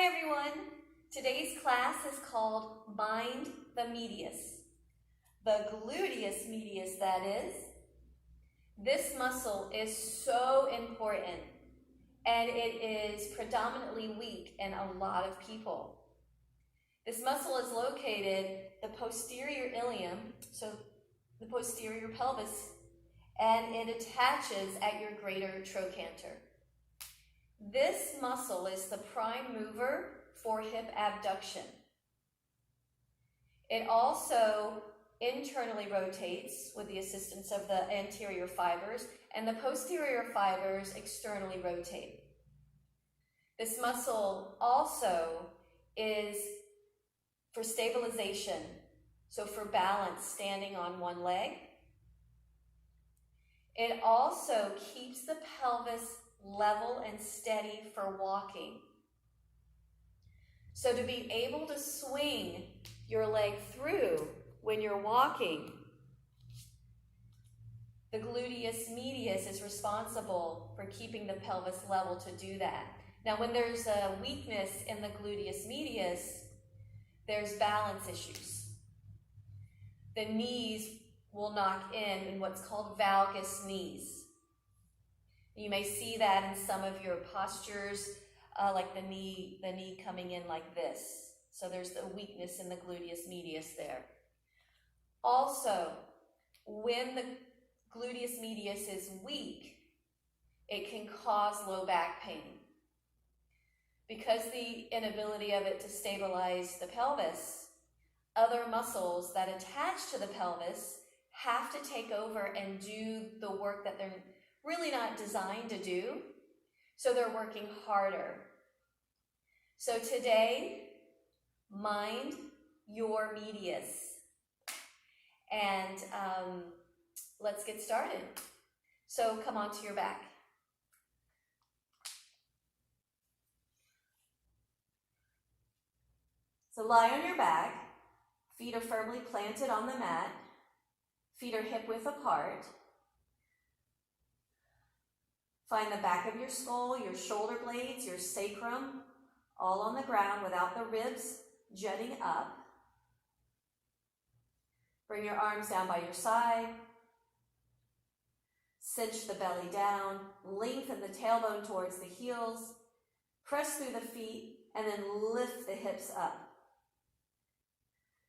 Hi everyone! Today's class is called Mind the Medius. The Gluteus Medius, that is. This muscle is so important and it is predominantly weak in a lot of people. This muscle is located the posterior ilium, so the posterior pelvis, and it attaches at your greater trochanter. This muscle is the prime mover for hip abduction. It also internally rotates with the assistance of the anterior fibers, and the posterior fibers externally rotate. This muscle also is for stabilization, so for balance, standing on one leg. It also keeps the pelvis level and steady for walking. So to be able to swing your leg through when you're walking, the gluteus medius is responsible for keeping the pelvis level to do that. Now, when there's a weakness in the gluteus medius, there's balance issues. The knees will knock in what's called valgus knees. You may see that in some of your postures, like the knee coming in like this. So there's the weakness in the gluteus medius there. Also, when the gluteus medius is weak, it can cause low back pain. Because the inability of it to stabilize the pelvis, other muscles that attach to the pelvis have to take over and do the work that they're really not designed to do, so they're working harder. So today, mind your medius. And let's get started. So come onto your back. So lie on your back, feet are firmly planted on the mat, feet are hip width apart. Find the back of your skull, your shoulder blades, your sacrum, all on the ground without the ribs jutting up. Bring your arms down by your side. Cinch the belly down. Lengthen the tailbone towards the heels. Press through the feet and then lift the hips up.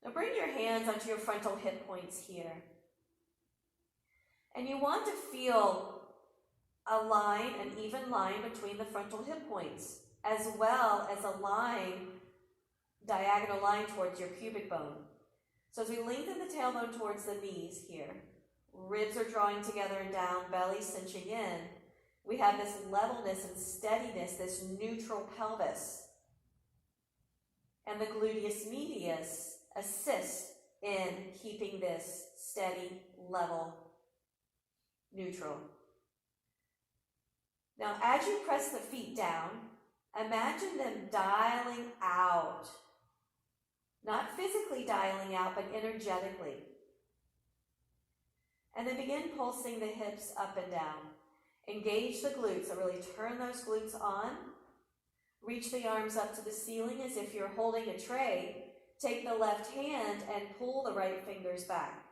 Now bring your hands onto your frontal hip points here. And you want to feel a line, an even line between the frontal hip points, as well as a line, diagonal line towards your pubic bone. So as we lengthen the tailbone towards the knees here, ribs are drawing together and down, belly cinching in, we have this levelness and steadiness, this neutral pelvis. And the gluteus medius assists in keeping this steady, level, neutral. Now, as you press the feet down, imagine them dialing out. Not physically dialing out, but energetically. And then begin pulsing the hips up and down. Engage the glutes, so really turn those glutes on. Reach the arms up to the ceiling as if you're holding a tray. Take the left hand and pull the right fingers back.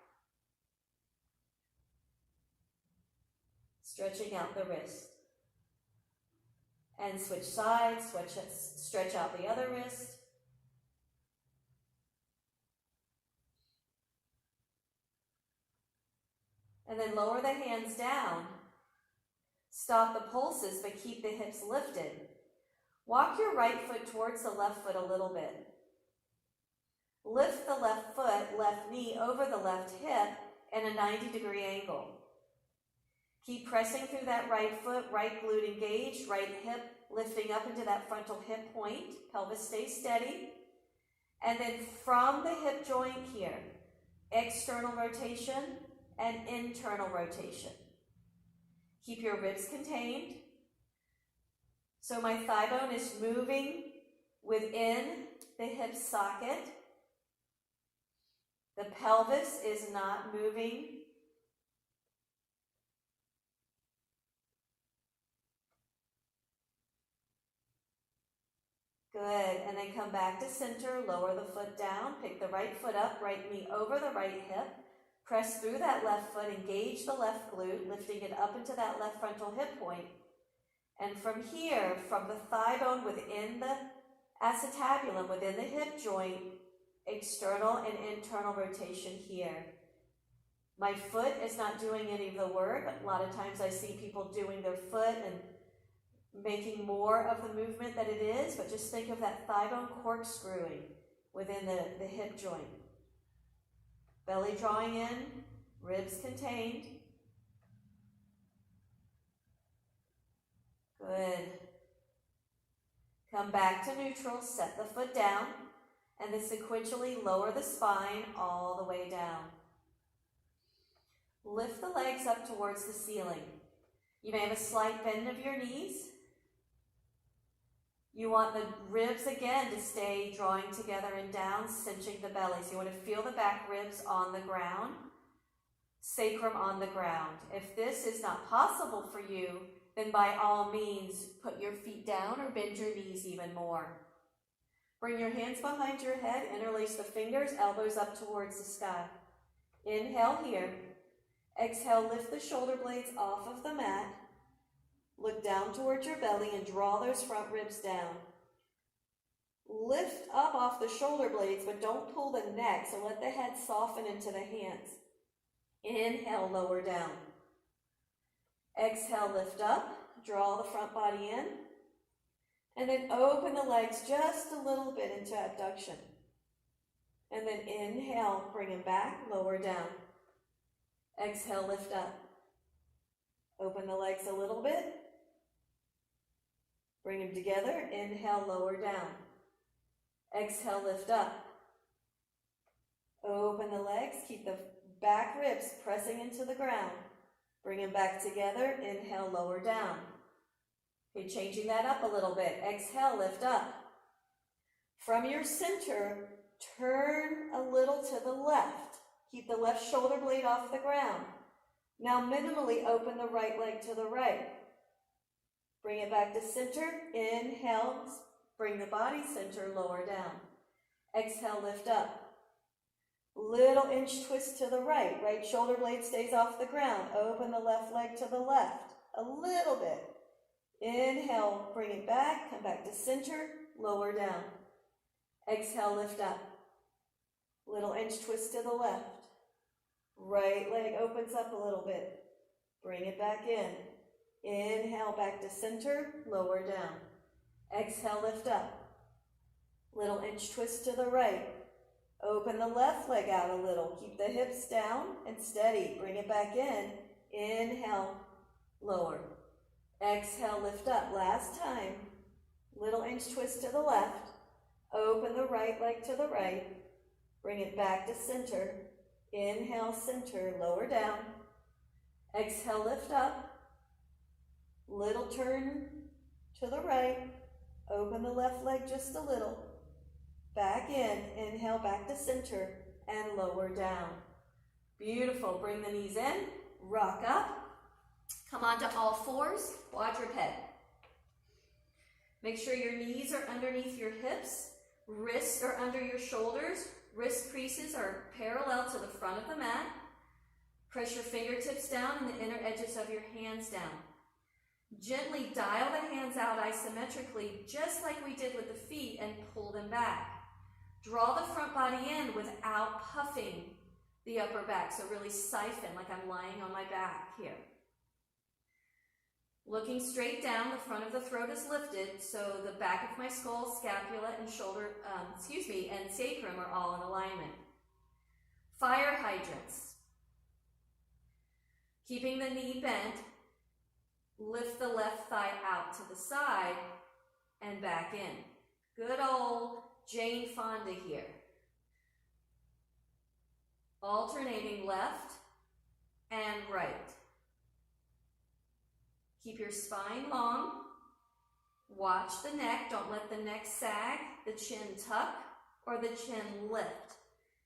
Stretching out the wrist. And switch sides, stretch out the other wrist. And then lower the hands down. Stop the pulses, but keep the hips lifted. Walk your right foot towards the left foot a little bit. Lift the left foot, left knee over the left hip in a 90-degree angle. Keep pressing through that right foot, right glute engaged, right hip lifting up into that frontal hip point. Pelvis stays steady. And then from the hip joint here, external rotation and internal rotation. Keep your ribs contained. So my thigh bone is moving within the hip socket. The pelvis is not moving. Good, and then come back to center, lower the foot down, pick the right foot up, right knee over the right hip, press through that left foot, engage the left glute, lifting it up into that left frontal hip point. And from here, from the thigh bone within the acetabulum, within the hip joint, external and internal rotation here. My foot is not doing any of the work. A lot of times I see people doing their foot and making more of the movement that it is, but just think of that thigh bone corkscrewing within the hip joint. Belly drawing in, ribs contained. Good. Come back to neutral, set the foot down, and then sequentially lower the spine all the way down. Lift the legs up towards the ceiling. You may have a slight bend of your knees. You want the ribs again to stay drawing together and down, cinching the belly. So you want to feel the back ribs on the ground, sacrum on the ground. If this is not possible for you, then by all means, put your feet down or bend your knees even more. Bring your hands behind your head, interlace the fingers, elbows up towards the sky. Inhale here. Exhale, lift the shoulder blades off of the mat. Look down towards your belly and draw those front ribs down. Lift up off the shoulder blades, but don't pull the neck, so let the head soften into the hands. Inhale, lower down. Exhale, lift up, draw the front body in, and then open the legs just a little bit into abduction. And then inhale, bring them back, lower down. Exhale, lift up. Open the legs a little bit. Bring them together. Inhale, lower down. Exhale, lift up. Open the legs. Keep the back ribs pressing into the ground. Bring them back together. Inhale, lower down. Okay, changing that up a little bit. Exhale, lift up. From your center, turn a little to the left. Keep the left shoulder blade off the ground. Now minimally open the right leg to the right. Bring it back to center. Inhale, bring the body center, lower down. Exhale, lift up. Little inch twist to the right. Right shoulder blade stays off the ground. Open the left leg to the left. A little bit. Inhale, bring it back. Come back to center, lower down. Exhale, lift up. Little inch twist to the left. Right leg opens up a little bit. Bring it back in. Inhale, back to center, lower down. Exhale, lift up. Little inch twist to the right. Open the left leg out a little. Keep the hips down and steady. Bring it back in. Inhale, lower. Exhale, lift up. Last time. Little inch twist to the left. Open the right leg to the right. Bring it back to center. Inhale, center, lower down. Exhale, lift up. Little turn to the right. Open the left leg just a little. Back in. Inhale, back to center, and lower down. Beautiful. Bring the knees in. Rock up. Come onto all fours. Quadruped. Make sure your knees are underneath your hips. Wrists are under your shoulders. Wrist creases are parallel to the front of the mat. Press your fingertips down and the inner edges of your hands down. Gently dial the hands out isometrically, just like we did with the feet, and pull them back. Draw the front body in without puffing the upper back, so really siphon like I'm lying on my back here. Looking straight down, the front of the throat is lifted, so the back of my skull, scapula, and shoulder, and sacrum are all in alignment. Fire hydrants. Keeping the knee bent, lift the left thigh out to the side and back in. Good old Jane Fonda here. Alternating left and right. Keep your spine long. Watch the neck. Don't let the neck sag, the chin tuck, or the chin lift.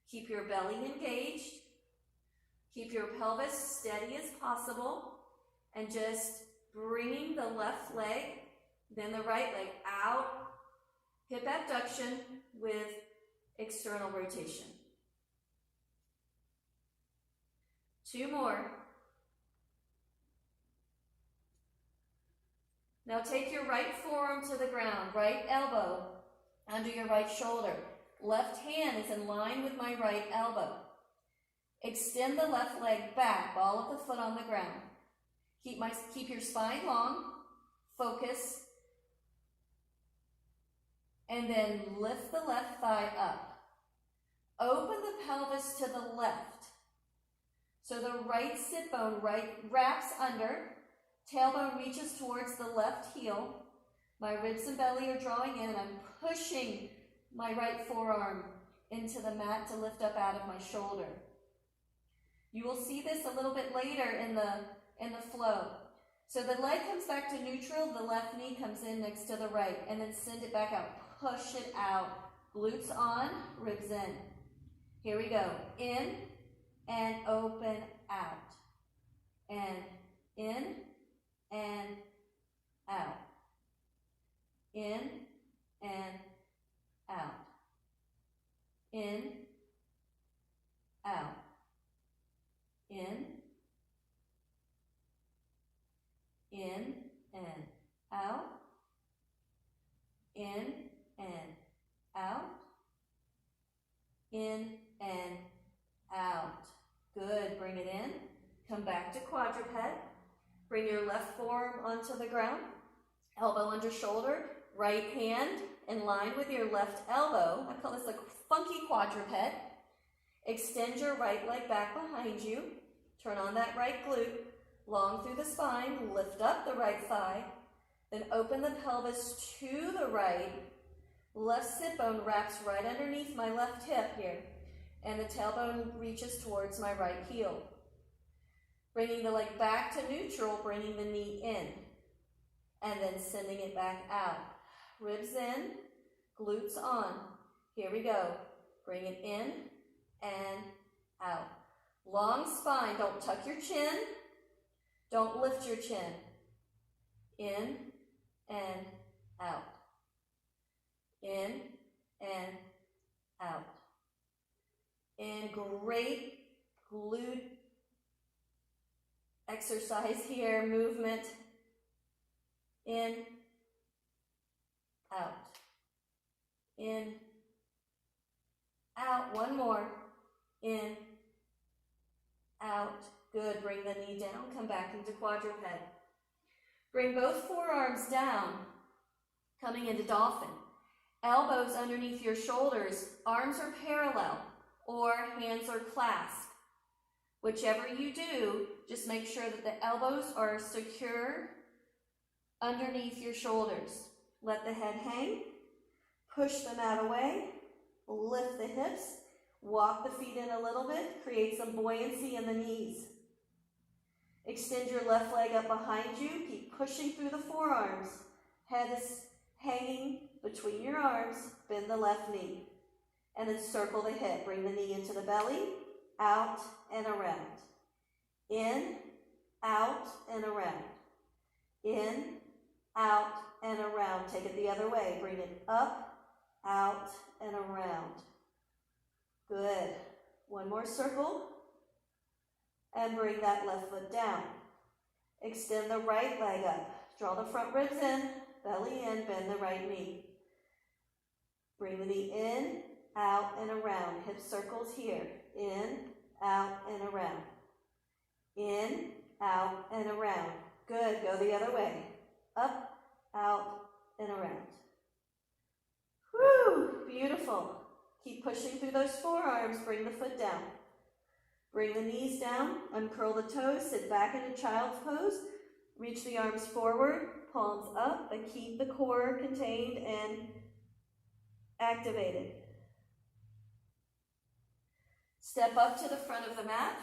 Keep your belly engaged. Keep your pelvis steady as possible. And just bringing the left leg, then the right leg out Hip abduction with external rotation. 2 more. Now take your right forearm to the ground, right elbow under your right shoulder. Left hand is in line with my right elbow. Extend the left leg back, ball of the foot on the ground. Keep your spine long, focus, and then lift the left thigh up. Open the pelvis to the left. So the right sit bone wraps under, tailbone reaches towards the left heel. My ribs and belly are drawing in. I'm pushing my right forearm into the mat to lift up out of my shoulder. You will see this a little bit later in the flow. So the leg comes back to neutral, the left knee comes in next to the right, and then send it back out. Push it out. Glutes on, ribs in. Here we go. In and open out. And in and out. In and out. In, out. In and out. In and out. In and out. Good. Bring it in. Come back to quadruped. Bring your left forearm onto the ground. Elbow under shoulder. Right hand in line with your left elbow. I call this a funky quadruped. Extend your right leg back behind you. Turn on that right glute. Long through the spine. Lift up the right thigh. Then open the pelvis to the right. Left sit bone wraps right underneath my left hip here. And the tailbone reaches towards my right heel. Bringing the leg back to neutral, bringing the knee in. And then sending it back out. Ribs in, glutes on. Here we go. Bring it in and out. Long spine. Don't tuck your chin. Don't lift your chin. In and out. In and out. And great glute exercise here, movement. In, out. In, out. One more. In, out. Good. Bring the knee down. Come back into quadruped. Bring both forearms down, coming into dolphin. Elbows underneath your shoulders. Arms are parallel or hands are clasped. Whichever you do, just make sure that the elbows are secure underneath your shoulders. Let the head hang. Push the mat away. Lift the hips. Walk the feet in a little bit. Create some buoyancy in the knees. Extend your left leg up behind you. Keep pushing through the forearms. Head is hanging between your arms. Bend the left knee. And then circle the hip. Bring the knee into the belly. Out and around. In, out, and around. In, out, and around. Take it the other way. Bring it up, out, and around. Good. One more circle. And bring that left foot down. Extend the right leg up. Draw the front ribs in, belly in, bend the right knee. Bring the knee in, out, and around. Hip circles here. In, out, and around. In, out, and around. Good. Go the other way. Up, out, and around. Whew, beautiful. Keep pushing through those forearms. Bring the foot down. Bring the knees down. Uncurl the toes. Sit back into child's pose. Reach the arms forward. Palms up, but keep the core contained and activated. Step up to the front of the mat.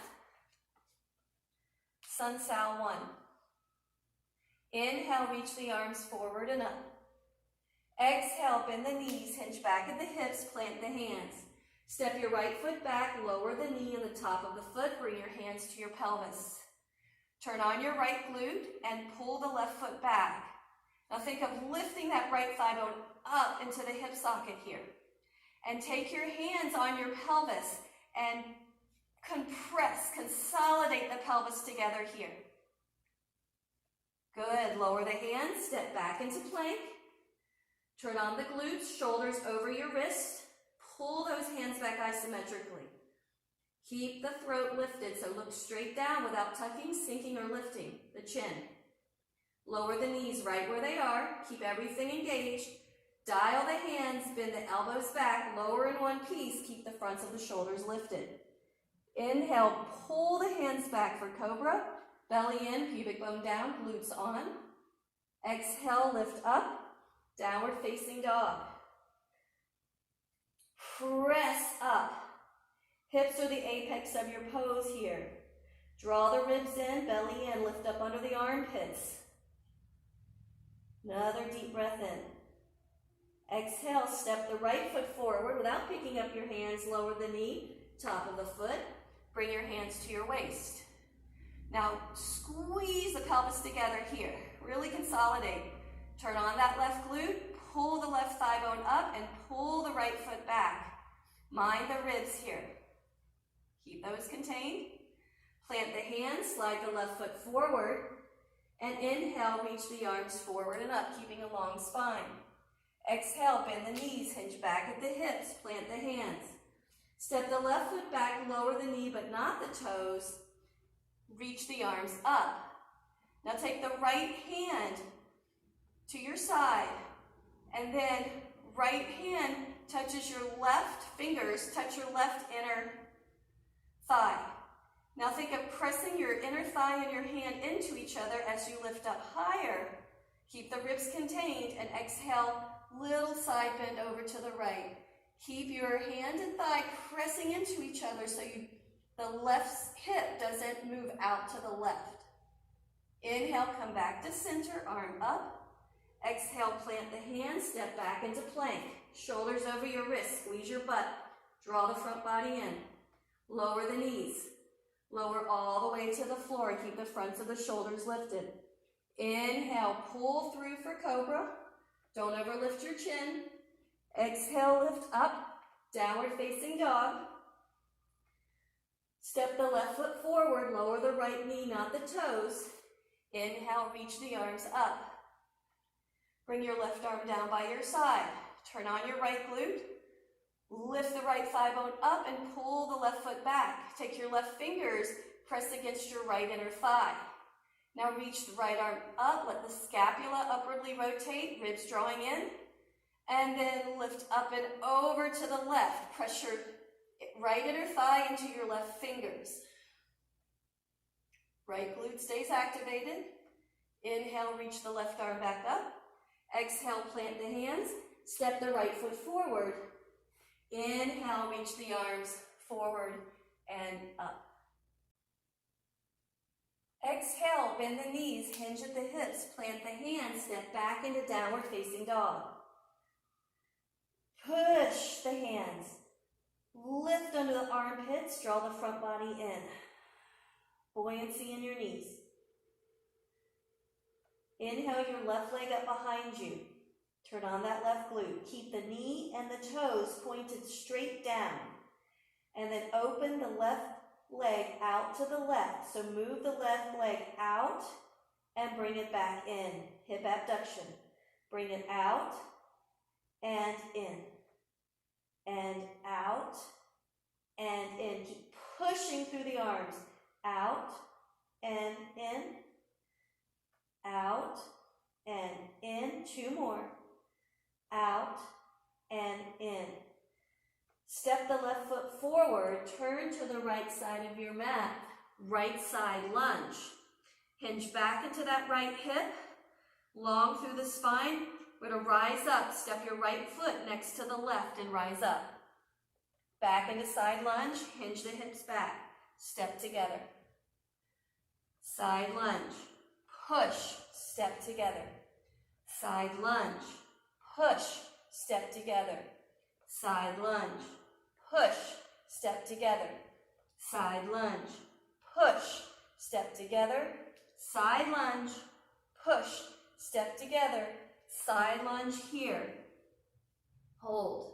Sun Sal 1. Inhale, reach the arms forward and up. Exhale, bend the knees, hinge back at the hips, plant the hands. Step your right foot back, lower the knee and the top of the foot, bring your hands to your pelvis. Turn on your right glute and pull the left foot back. Now think of lifting that right thigh bone up into the hip socket here. And take your hands on your pelvis and compress, consolidate the pelvis together here. Good. Lower the hands, step back into plank. Turn on the glutes, shoulders over your wrist. Pull those hands back isometrically. Keep the throat lifted, so look straight down without tucking, sinking, or lifting the chin. Lower the knees right where they are. Keep everything engaged. Dial the hands, bend the elbows back, lower in one piece. Keep the fronts of the shoulders lifted. Inhale, pull the hands back for cobra. Belly in, pubic bone down, glutes on. Exhale, lift up. Downward facing dog. Press up. Hips are the apex of your pose here. Draw the ribs in, belly in, lift up under the armpits. Another deep breath in. Exhale, step the right foot forward without picking up your hands. Lower the knee, top of the foot. Bring your hands to your waist. Now squeeze the pelvis together here. Really consolidate. Turn on that left glute, pull the left thigh bone up, and pull the right foot back. Mind the ribs here. Keep those contained. Plant the hands, slide the left foot forward, and inhale, reach the arms forward and up, keeping a long spine. Exhale, bend the knees, hinge back at the hips, plant the hands. Step the left foot back, lower the knee, but not the toes. Reach the arms up. Now take the right hand to your side, and then right hand touches your left fingers, touch your left inner thigh. Now think of pressing your inner thigh and your hand into each other as you lift up higher. Keep the ribs contained and exhale, little side bend over to the right. Keep your hand and thigh pressing into each other so the left hip doesn't move out to the left. Inhale, come back to center, arm up. Exhale, plant the hands, step back into plank. Shoulders over your wrists, squeeze your butt. Draw the front body in. Lower the knees. Lower all the way to the floor. Keep the fronts of the shoulders lifted. Inhale, pull through for cobra. Don't overlift your chin. Exhale, lift up, downward facing dog. Step the left foot forward, lower the right knee, not the toes. Inhale, reach the arms up. Bring your left arm down by your side. Turn on your right glute. Lift the right thigh bone up and pull the left foot back. Take your left fingers, press against your right inner thigh. Now reach the right arm up, let the scapula upwardly rotate, ribs drawing in. And then lift up and over to the left. Press your right inner thigh into your left fingers. Right glute stays activated. Inhale, reach the left arm back up. Exhale, plant the hands. Step the right foot forward. Inhale, reach the arms forward and up. Exhale, bend the knees, hinge at the hips, plant the hands, step back into downward facing dog. Push the hands. Lift under the armpits, draw the front body in. Buoyancy in your knees. Inhale your left leg up behind you. Turn on that left glute. Keep the knee and the toes pointed straight down. And then open the left leg out to the left. So move the left leg out and bring it back in. Hip abduction. Bring it out and in. And out and in. Keep pushing through the arms. Out and in. Out and in. Two more. Out and in. Step the left foot forward. Turn to the right side of your mat. Right side lunge. Hinge back into that right hip. Long through the spine. We're going to rise up. Step your right foot next to the left and rise up. Back into side lunge. Hinge the hips back. Step together. Side lunge. Push. Step together. Side lunge. Push. Step together. Side lunge. Push. Step together. Side lunge. Push. Step together. Side lunge. Push. Step together. Side lunge here. Hold.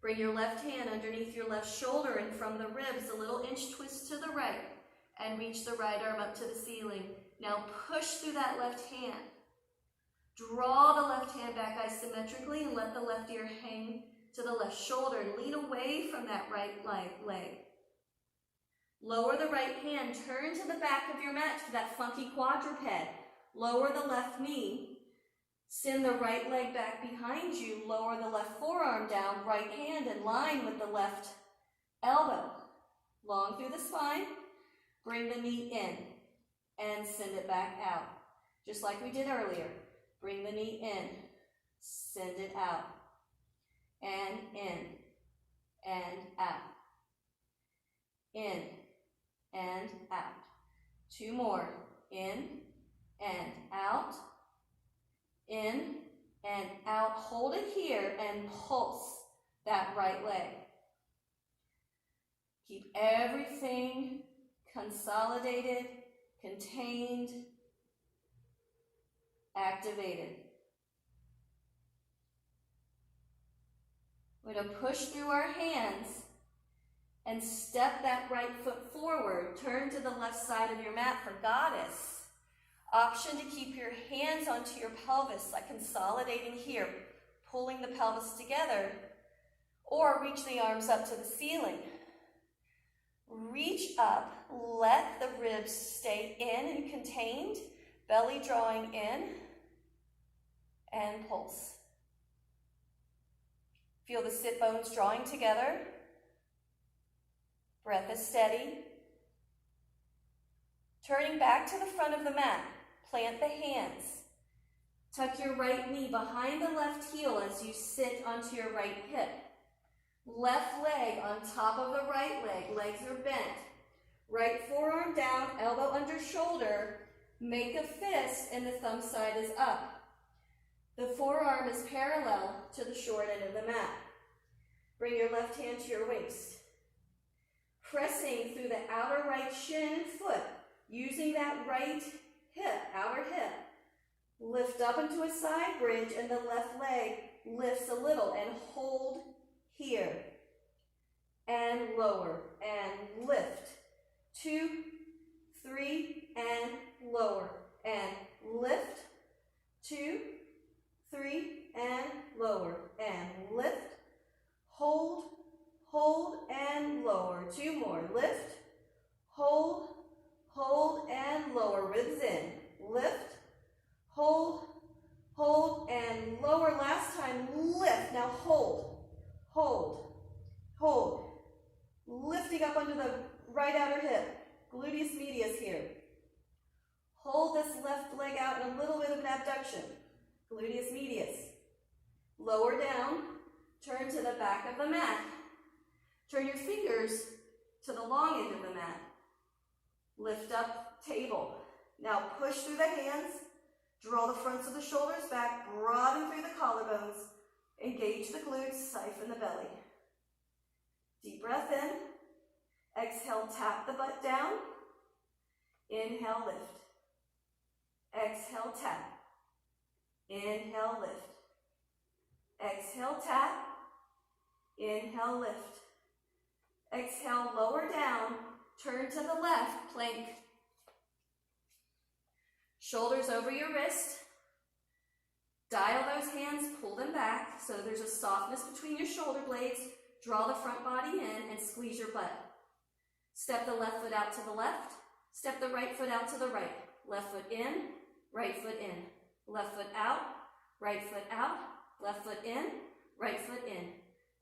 Bring your left hand underneath your left shoulder and from the ribs, a little inch twist to the right and reach the right arm up to the ceiling. Now push through that left hand. Draw the left hand back isometrically and let the left ear hang to the left shoulder and lean away from that right leg. Lower the right hand, turn to the back of your mat to that funky quadruped. Lower the left knee. Send the right leg back behind you, lower the left forearm down, right hand in line with the left elbow. Long through the spine, bring the knee in and send it back out. Just like we did earlier. Bring the knee in, send it out, and in, and out, in, and out. 2 more, in, and out, in and out. Hold it here and pulse that right leg. Keep everything consolidated, contained, activated. We're going to push through our hands and step that right foot forward. Turn to the left side of your mat for goddess. Option to keep your hands onto your pelvis, like consolidating here, pulling the pelvis together, or reach the arms up to the ceiling. Reach up, let the ribs stay in and contained, belly drawing in, and pulse. Feel the sit bones drawing together. Breath is steady. Turning back to the front of the mat, plant the hands. Tuck your right knee behind the left heel as you sit onto your right hip. Left leg on top of the right leg, legs are bent. Right forearm down, elbow under shoulder. Make a fist and the thumb side is up. The forearm is parallel to the short end of the mat. Bring your left hand to your waist. Pressing through the outer right shin and foot, using that right hip, outer hip. Lift up into a side bridge and the left leg lifts a little and hold here. And lower and lift. 2, 3, and lower. And lift. 2, 3, and lower. And lift. Hold, hold, and lower. 2 more. Lift, hold, hold, and lower. Ribs in. Lift, hold, hold, and lower. Last time, lift. Now hold, hold, hold. Lifting up under the right outer hip. Gluteus medius here. Hold this left leg out in a little bit of an abduction. Gluteus medius. Lower down. Turn to the back of the mat. Turn your fingers to the long end of the mat. Lift up, table. Now push through the hands. Draw the fronts of the shoulders back. Broaden through the collarbones. Engage the glutes. Siphon the belly. Deep breath in. Exhale, tap the butt down. Inhale, lift. Exhale, tap. Inhale, lift. Exhale, tap. Inhale, lift. Exhale, lower down. Turn to the left, plank. Shoulders over your wrist. Dial those hands, pull them back so there's a softness between your shoulder blades. Draw the front body in and squeeze your butt. Step the left foot out to the left. Step the right foot out to the right. Left foot in, right foot in. Left foot out, right foot out. Left foot in, right foot in.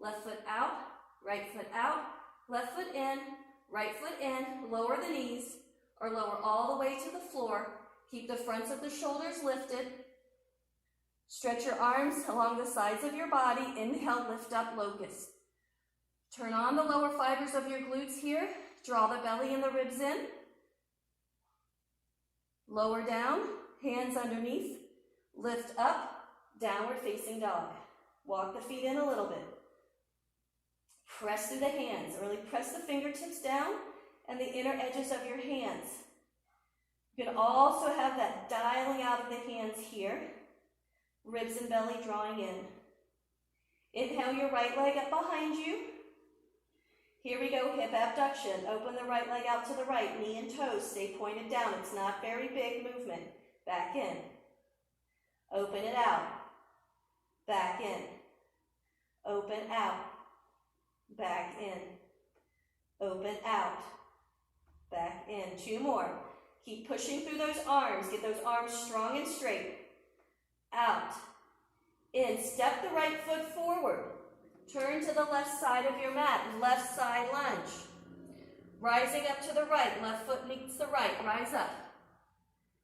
Left foot out, right foot out. Left foot in, right foot in. Lower the knees or lower all the way to the floor. Keep the fronts of the shoulders lifted. Stretch your arms along the sides of your body. Inhale, lift up, locust. Turn on the lower fibers of your glutes here. Draw the belly and the ribs in. Lower down, hands underneath. Lift up, downward facing dog. Walk the feet in a little bit. Press through the hands. Really press the fingertips down and the inner edges of your hands. You can also have that dialing out of the hands here. Ribs and belly drawing in. Inhale your right leg up behind you. Here we go, hip abduction. Open the right leg out to the right, knee and toes stay pointed down. It's not very big movement. Back in. Open it out. Back in. Open out. Back in. Open out. Back in. 2 more. Keep pushing through those arms. Get those arms strong and straight. Out. In. Step the right foot forward. Turn to the left side of your mat. Left side lunge. Rising up to the right. Left foot meets the right. Rise up.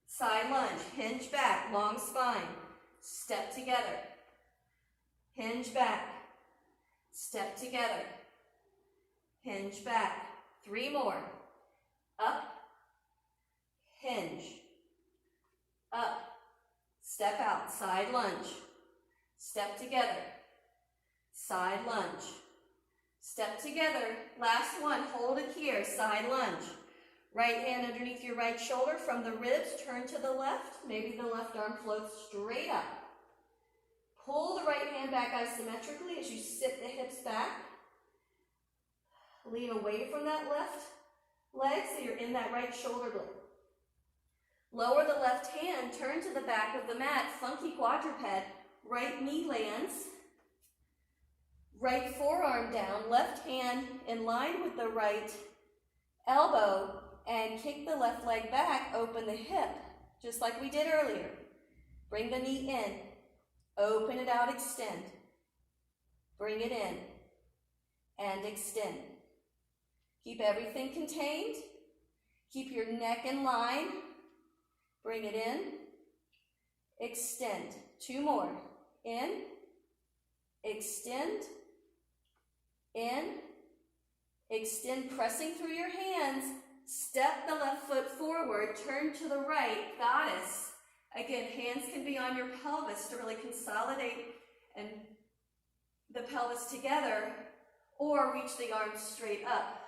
Side lunge. Hinge back. Long spine. Step together. Hinge back. Step together. Hinge back. 3 more. Up. Hinge. Up. Step out. Side lunge. Step together. Side lunge. Step together. Last one. Hold it here. Side lunge. Right hand underneath your right shoulder from the ribs. Turn to the left. Maybe the left arm floats straight up. Pull the right hand back isometrically as you sit the hips back. Lean away from that left leg so you're in that right shoulder blade. Lower the left hand. Turn to the back of the mat. Funky quadruped. Right knee lands. Right forearm down. Left hand in line with the right elbow. And kick the left leg back, open the hip, just like we did earlier. Bring the knee in, open it out, extend. Bring it in, and extend. Keep everything contained. Keep your neck in line. Bring it in, extend. 2 more. In, extend, in, extend, pressing through your hands. Step the left foot forward, turn to the right, goddess. Again, hands can be on your pelvis to really consolidate and the pelvis together, or reach the arms straight up.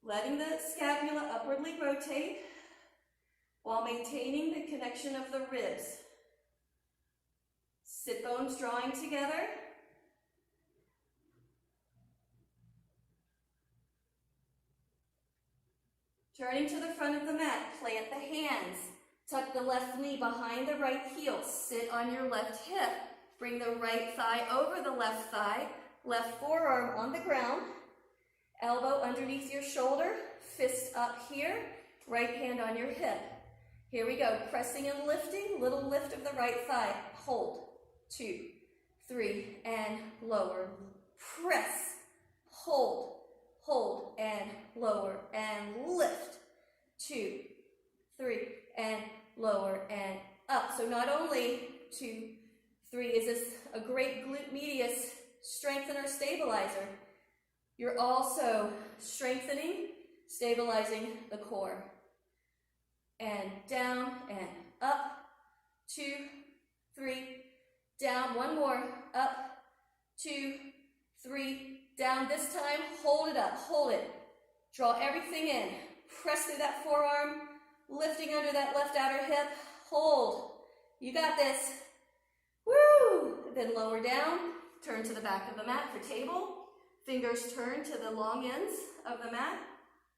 Letting the scapula upwardly rotate while maintaining the connection of the ribs. Sit bones drawing together. Turning to the front of the mat, plant the hands. Tuck the left knee behind the right heel. Sit on your left hip. Bring the right thigh over the left thigh. Left forearm on the ground. Elbow underneath your shoulder. Fist up here. Right hand on your hip. Here we go. Pressing and lifting. Little lift of the right thigh. Hold. 2, 3, and lower. Press. Hold. Hold and lower and lift. 2, 3, and lower and up. So not only 2, 3 is this a great glute medius strengthener stabilizer, you're also strengthening, stabilizing the core. And down and up. 2, 3, down. 1 more. Up. 2, 3, down. This time, hold it up, hold it. Draw everything in. Press through that forearm, lifting under that left outer hip. Hold. You got this. Woo! Then lower down. Turn to the back of the mat for table. Fingers turn to the long ends of the mat.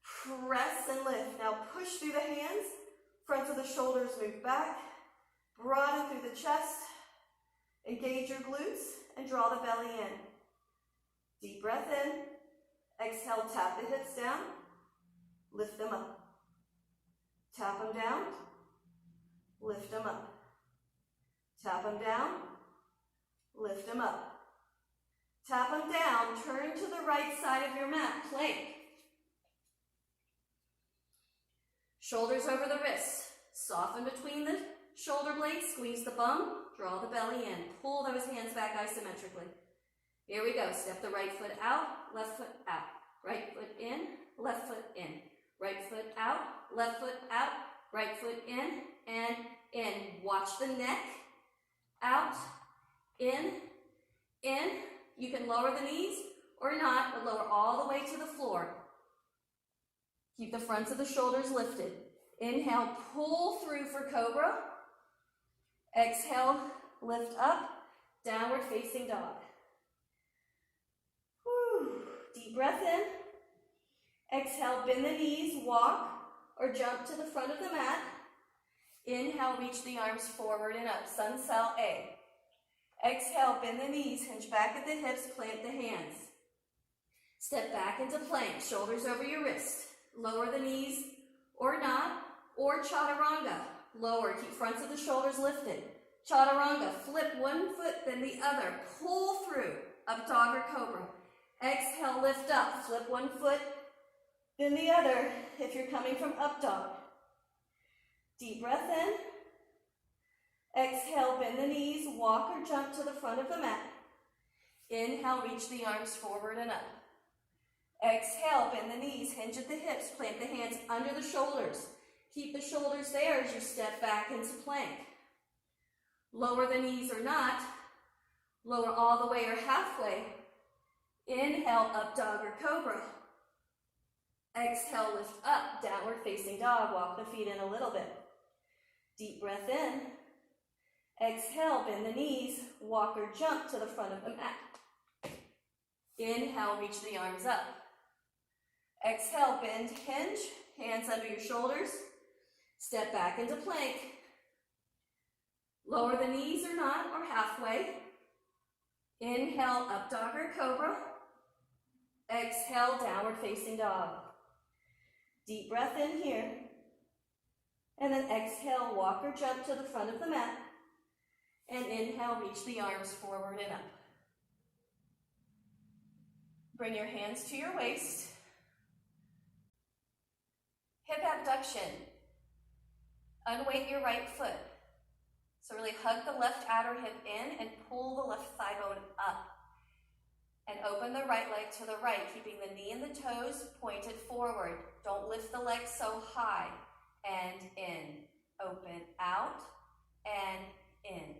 Press and lift. Now push through the hands. Fronts of the shoulders move back. Broaden through the chest. Engage your glutes and draw the belly in. Deep breath in. Exhale, tap the hips down. Lift them up. Tap them down. Lift them up. Tap them down. Lift them up. Tap them down. Turn to the right side of your mat. Plank. Shoulders over the wrists. Soften between the shoulder blades. Squeeze the bum. Draw the belly in. Pull those hands back isometrically. Here we go. Step the right foot out, left foot out. Right foot in, left foot in. Right foot out, left foot out. Right foot in and in. Watch the neck. Out, in, in. You can lower the knees or not, but lower all the way to the floor. Keep the fronts of the shoulders lifted. Inhale, pull through for cobra. Exhale, lift up, downward facing dog. Deep breath in. Exhale, bend the knees, walk or jump to the front of the mat. Inhale, reach the arms forward and up, sun cell A. Exhale, bend the knees, hinge back at the hips, plant the hands. Step back into plank, shoulders over your wrist. Lower the knees or not, or chaturanga. Lower, keep fronts of the shoulders lifted. Chaturanga, flip one foot, then the other. Pull through, up dog or cobra. Exhale, lift up, flip one foot, then the other if you're coming from up dog. Deep breath in. Exhale, bend the knees, walk or jump to the front of the mat. Inhale, reach the arms forward and up. Exhale, bend the knees, hinge at the hips, plant the hands under the shoulders. Keep the shoulders there as you step back into plank. Lower the knees or not, lower all the way or halfway. Inhale, up dog or cobra. Exhale, lift up, downward facing dog, walk the feet in a little bit. Deep breath in. Exhale, bend the knees, walk or jump to the front of the mat. Inhale, reach the arms up. Exhale, bend, hinge, hands under your shoulders. Step back into plank. Lower the knees or not, or halfway. Inhale, up dog or cobra. Exhale, downward facing dog. Deep breath in here. And then exhale, walk or jump to the front of the mat. And inhale, reach the arms forward and up. Bring your hands to your waist. Hip abduction. Unweight your right foot. So really hug the left outer hip in and pull the left thigh bone up. And open the right leg to the right, keeping the knee and the toes pointed forward. Don't lift the leg so high. And in. Open, out, and in.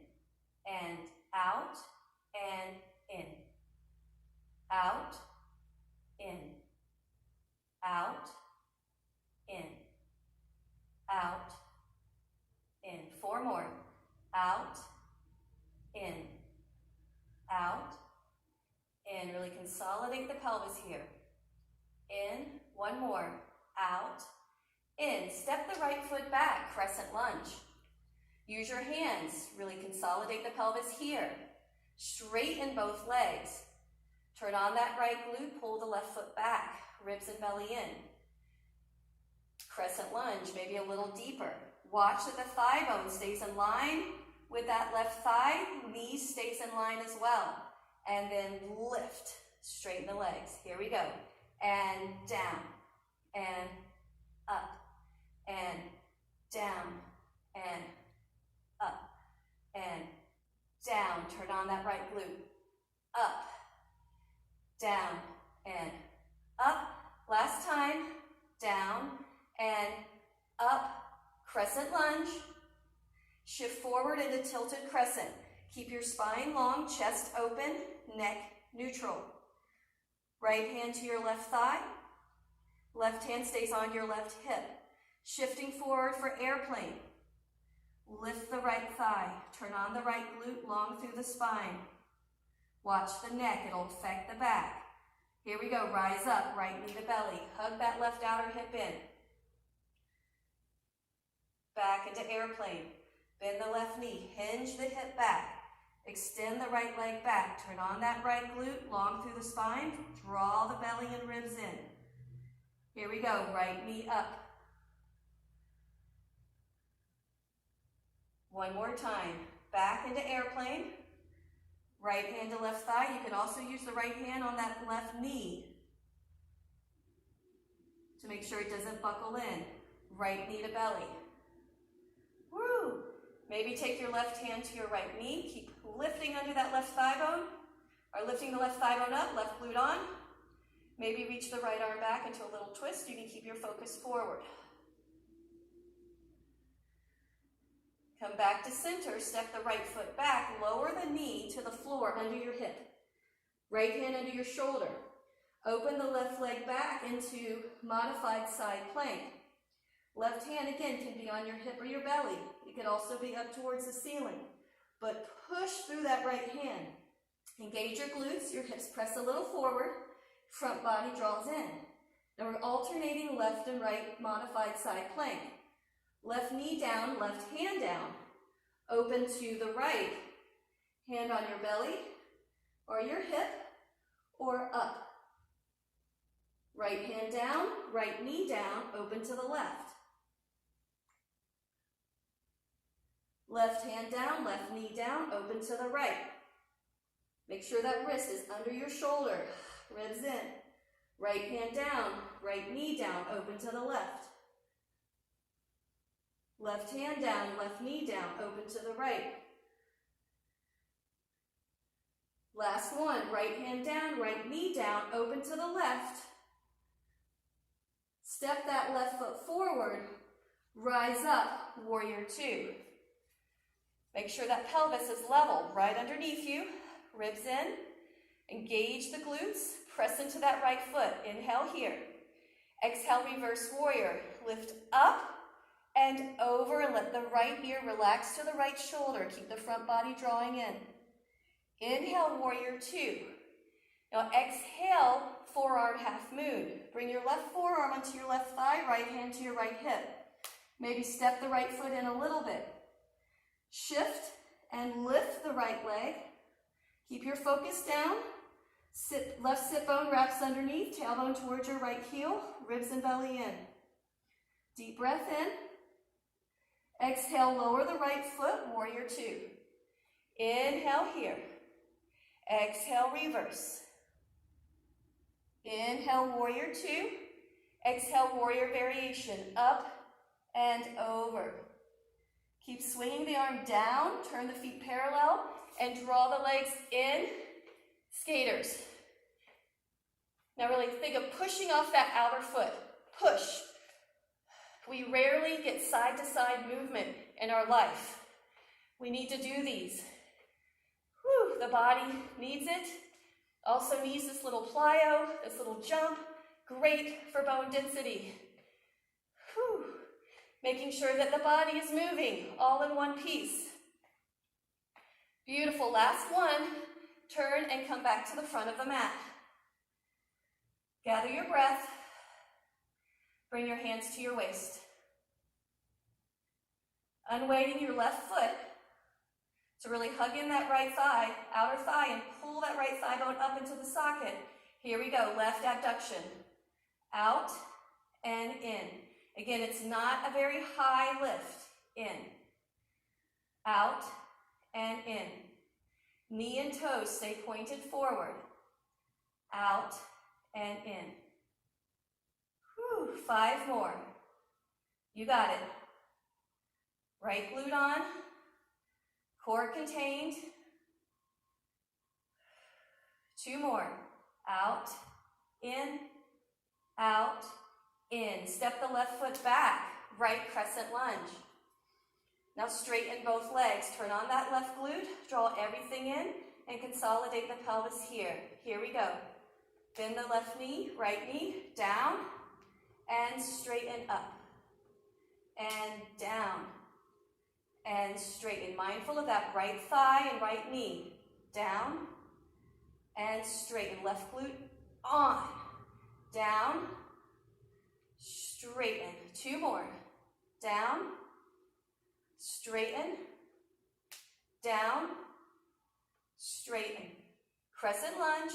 And out, and in. Out, in. Out, in. Out, in. 4 more. Out, in. Out, in. Really consolidate the pelvis here. In. 1 more. Out, in. Step the right foot back, crescent lunge. Use your hands, really consolidate the pelvis here. Straighten both legs. Turn on that right glute, pull the left foot back, ribs and belly in. Crescent lunge, maybe a little deeper. Watch that the thigh bone stays in line with that left thigh, knee stays in line as well. And then lift, straighten the legs. Here we go. And down, and up, and down, and up, and down. Turn on that right glute. Up, down, and up. Last time. Down, and up. Crescent lunge. Shift forward into tilted crescent. Keep your spine long, chest open, neck neutral. Right hand to your left thigh. Left hand stays on your left hip. Shifting forward for airplane. Lift the right thigh. Turn on the right glute long through the spine. Watch the neck, it'll affect the back. Here we go, rise up, right knee to belly. Hug that left outer hip in. Back into airplane. Bend the left knee, hinge the hip back. Extend the right leg back. Turn on that right glute, long through the spine. Draw the belly and ribs in. Here we go, right knee up. 1 more time. Back into airplane. Right hand to left thigh. You can also use the right hand on that left knee to make sure it doesn't buckle in. Right knee to belly. Woo! Maybe take your left hand to your right knee. Keep lifting under that left thigh bone, or lifting the left thigh bone up, left glute on. Maybe reach the right arm back into a little twist. You can keep your focus forward. Come back to center, step the right foot back, lower the knee to the floor under your hip. Right hand under your shoulder. Open the left leg back into modified side plank. Left hand again can be on your hip or your belly. It could also be up towards the ceiling. But push through that right hand. Engage your glutes, your hips press a little forward. front body draws in. Now we're alternating left and right modified side plank. Left knee down, left hand down. Open to the right. Hand on your belly or your hip or up. Right hand down, right knee down, open to the left. Left hand down, left knee down, open to the right. Make sure that wrist is under your shoulder, ribs in. Right hand down, right knee down, open to the left. Left hand down, left knee down, open to the right. Last one, right hand down, right knee down, open to the left. Step that left foot forward, rise up, warrior two. Make sure that pelvis is level right underneath you, ribs in. Engage the glutes, press into that right foot. Inhale here. Exhale, reverse warrior. Lift up and over and let the right ear relax to the right shoulder. Keep the front body drawing in. Inhale, warrior two. Now exhale, forearm half moon. Bring your left forearm onto your left thigh, right hand to your right hip. Maybe step the right foot in a little bit. Shift and lift the right leg. Keep your focus down. Left sit bone wraps underneath, tailbone towards your right heel, ribs and belly in. Deep breath in. Exhale, lower the right foot, warrior two. Inhale here. Exhale, reverse. Inhale, warrior two. Exhale, warrior variation, up and over. Keep swinging the arm down, turn the feet parallel, and draw the legs in, skaters. Now really think of pushing off that outer foot. Push. We rarely get side-to-side movement in our life. We need to do these. Whew, the body needs it. Also needs this little plyo, this little jump. Great for bone density. Whew. Making sure that the body is moving all in one piece. Beautiful. Last one. Turn and come back to the front of the mat. Gather your breath. Bring your hands to your waist. Unweighting your left foot to really hug in that right thigh, outer thigh, and pull that right thigh bone up into the socket. Here we go. Left abduction. Out and in. Again, it's not a very high lift. In. Out and in. Knee and toes stay pointed forward. Out and in. Whew, 5 more. You got it. Right glute on. Core contained. 2 more. Out, in, out, in. Step the left foot back. Right crescent lunge. Now straighten both legs. Turn on that left glute. Draw everything in and consolidate the pelvis here. Here we go. Bend the left knee, right knee, down, and straighten up. And down. And straighten. Mindful of that right thigh and right knee. Down. And straighten. Left glute on. Down. Straighten. 2 more. Down. Straighten. Down. Straighten. Crescent lunge.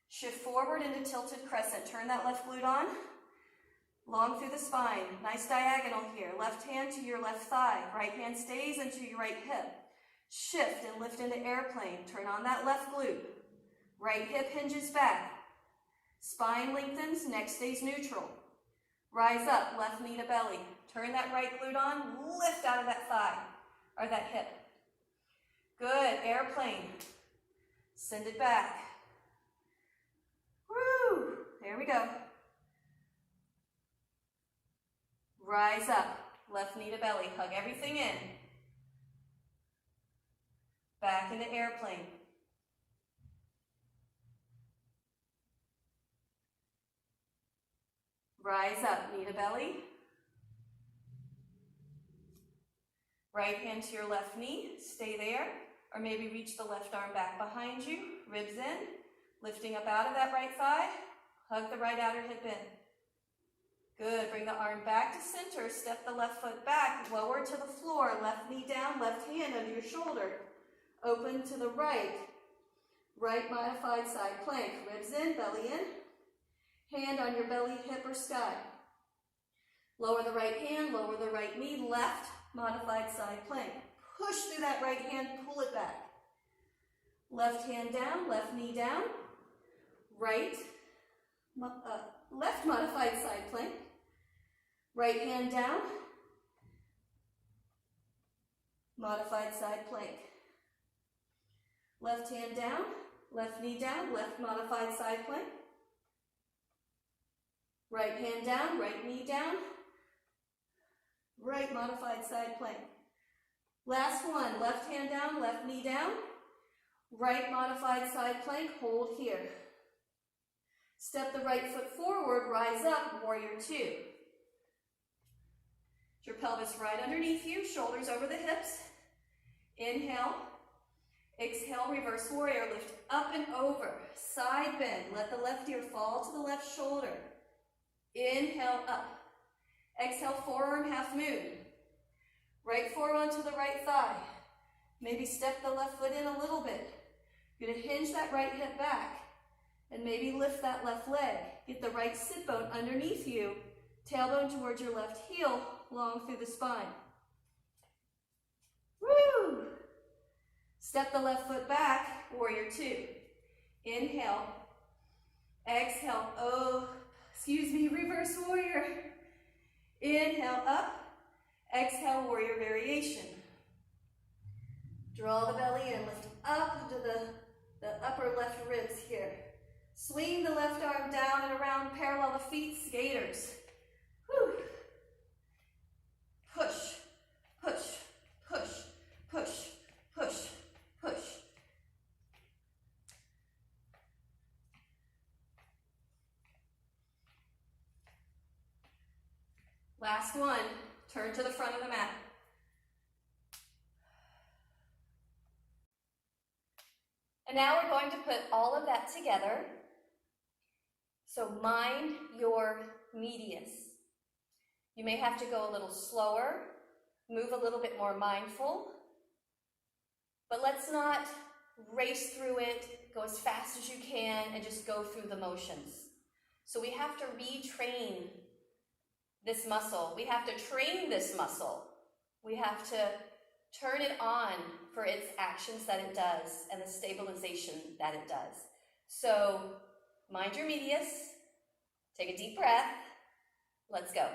Shift forward into tilted crescent. Turn that left glute on. Long through the spine. Nice diagonal here. Left hand to your left thigh. Right hand stays into your right hip. Shift and lift into airplane. Turn on that left glute. Right hip hinges back. Spine lengthens, neck stays neutral. Rise up, left knee to belly. Turn that right glute on, lift out of that thigh, or that hip. Good, airplane. Send it back. Woo, there we go. Rise up, left knee to belly, hug everything in. Back into airplane. Rise up, knee to belly. Right hand to your left knee, stay there, or maybe reach the left arm back behind you, ribs in, Lifting up out of that right thigh, hug the right outer hip in. Good, bring the arm back to center, step the left foot back, lower to the floor, left knee down, left hand under your shoulder. Open to the right, right modified side plank, ribs in, belly in, hand on your belly, hip or sky. Lower the right hand, lower the right knee, left modified side plank. Push through that right hand, pull it back. Left hand down, left knee down, right, left modified side plank. Right hand down, modified side plank. Left hand down, left knee down, left modified side plank. Right hand down, right knee down, right modified side plank. Last one, left hand down, left knee down, right modified side plank, hold here. Step the right foot forward, rise up, warrior two. Your pelvis right underneath you, shoulders over the hips. Inhale. Exhale, reverse warrior. Lift up and over. Side bend. Let the left ear fall to the left shoulder. Inhale, up. Exhale, forearm half moon. Right forearm to the right thigh. Maybe step the left foot in a little bit. You're going to hinge that right hip back. And maybe lift that left leg. Get the right sit bone underneath you. Tailbone towards your left heel, long through the spine. Woo! Step the left foot back, warrior two. Inhale. Exhale, reverse warrior. Inhale, up. Exhale, warrior variation. Draw the belly in, lift up into the upper left ribs here. Swing the left arm down and around, parallel the feet, skaters. Whew. Push, push, push, push, push, push. Last one, turn to the front of the mat. And now we're going to put all of that together. So mind your medius. You may have to go a little slower, move a little bit more mindful, but let's not race through it, go as fast as you can, and just go through the motions. So we have to retrain this muscle. We have to train this muscle. We have to turn it on for its actions that it does and the stabilization that it does. So mind your medius, take a deep breath, let's go.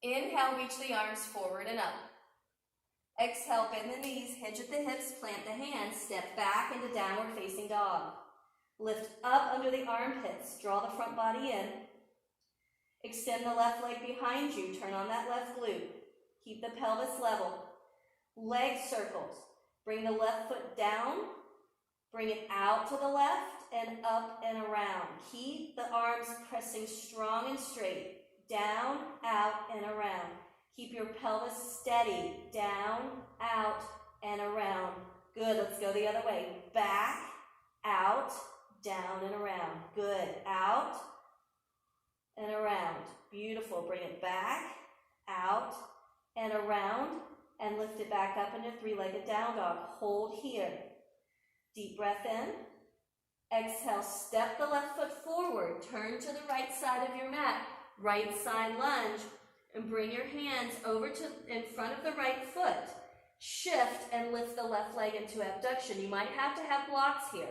Inhale, reach the arms forward and up. Exhale, bend the knees, hinge at the hips, plant the hands, step back into downward facing dog. Lift up under the armpits, draw the front body in. Extend the left leg behind you, turn on that left glute. Keep the pelvis level. Leg circles. Bring the left foot down, bring it out to the left and up and around. Keep the arms pressing strong and straight. Down, out, and around. Keep your pelvis steady. Down, out, and around. Good, let's go the other way. Back, out, down, and around. Good, out, and around. Beautiful, bring it back, out, and around, and lift it back up into three-legged down dog. Hold here. Deep breath in. Exhale, step the left foot forward. Turn to the right side of your mat. Right side lunge, and bring your hands over to in front of the right foot. Shift and lift the left leg into abduction. You might have to have blocks here.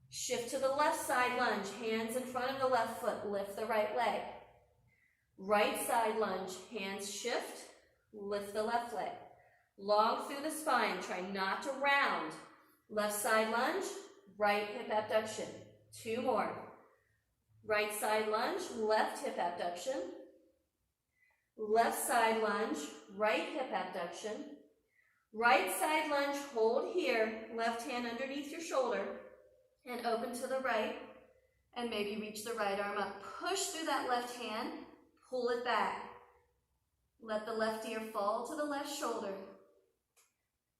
Shift to the left side lunge, hands in front of the left foot, lift the right leg. Right side lunge, hands shift, lift the left leg. Long through the spine, try not to round. Left side lunge, right hip abduction. Two more. Right side lunge, left hip abduction. Left side lunge, right hip abduction. Right side lunge, hold here, left hand underneath your shoulder, and open to the right, and maybe reach the right arm up. Push through that left hand, pull it back. Let the left ear fall to the left shoulder.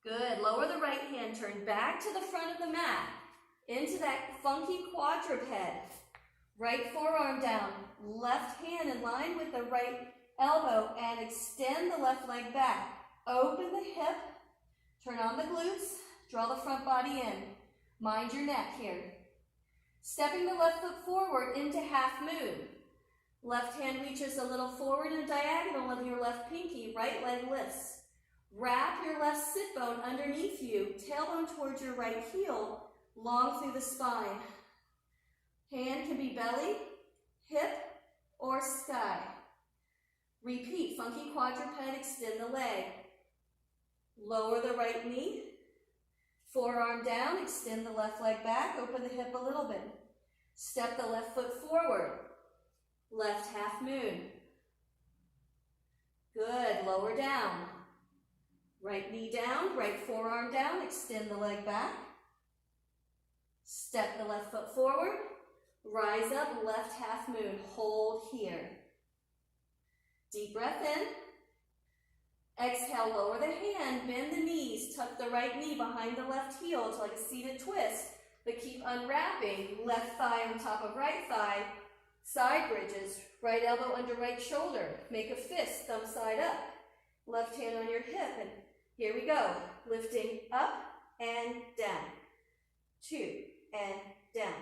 Good. Lower the right hand, turn back to the front of the mat, into that funky quadruped. Right forearm down, left hand in line with the right elbow, and extend the left leg back. Open the hip, turn on the glutes, draw the front body in. Mind your neck here. Stepping the left foot forward into half moon. Left hand reaches a little forward in a diagonal of your left pinky, right leg lifts. Wrap your left sit bone underneath you, tailbone towards your right heel, long through the spine. Hand can be belly, hip, or sky. Repeat, funky quadruped, extend the leg. Lower the right knee, forearm down, extend the left leg back, open the hip a little bit. Step the left foot forward, left half moon. Good, lower down. Right knee down, right forearm down, extend the leg back. Step the left foot forward, rise up, left half moon, hold here. Deep breath in. Exhale, lower the hand, bend the knees, tuck the right knee behind the left heel to like a seated twist, but keep unwrapping, left thigh on top of right thigh, side bridges, right elbow under right shoulder, make a fist, thumb side up, left hand on your hip, and here we go, lifting up and down, 2 and down,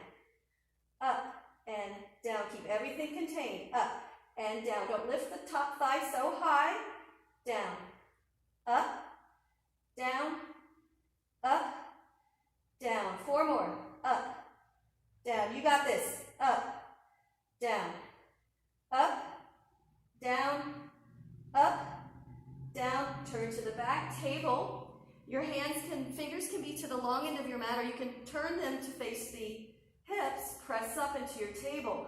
up and down, keep everything contained, up and down, don't lift the top thigh so high, down, up, down, up, down. 4 more, up, down. You got this. Up, down, up, down, up, down. Turn to the back table. Your fingers can be to the long end of your mat, or you can turn them to face the hips. Press up into your table.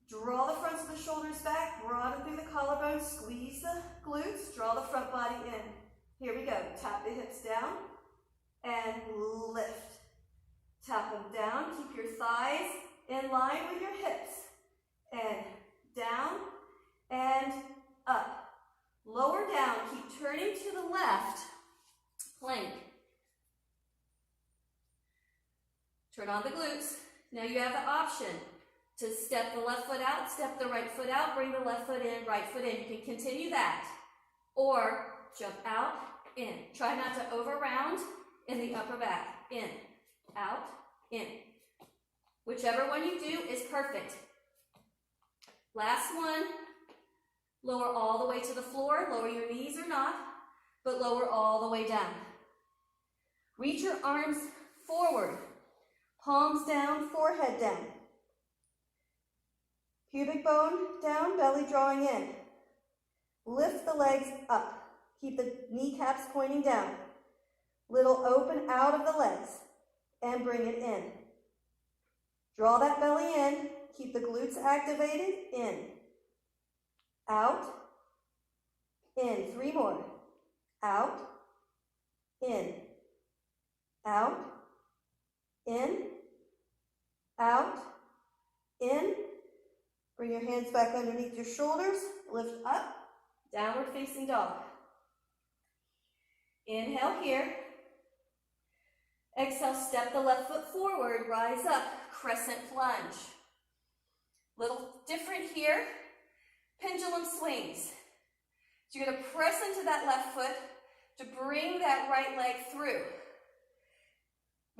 Draw the fronts of the shoulders back, broaden through the collarbone, squeeze the glutes, draw the front body in. Here we go. Tap the hips down and lift. Tap them down. Keep your thighs in line with your hips. And down and up. Lower down. Keep turning to the left. Plank. Turn on the glutes. Now you have the option to step the left foot out, step the right foot out, bring the left foot in, right foot in. You can continue that. Or jump out, in. Try not to over round in the upper back. In, out, in. Whichever one you do is perfect. Last one. Lower all the way to the floor. Lower your knees or not, but lower all the way down. Reach your arms forward. Palms down, forehead down. Pubic bone down, belly drawing in. Lift the legs up. Keep the kneecaps pointing down. Little open out of the legs and bring it in. Draw that belly in. Keep the glutes activated. In. Out. In. 3 more. Out. In. Out. In. Out. In. Bring your hands back underneath your shoulders. Lift up. Downward facing dog. Inhale here. Exhale, step the left foot forward. Rise up. Crescent lunge. Little different here. Pendulum swings. So you're going to press into that left foot to bring that right leg through.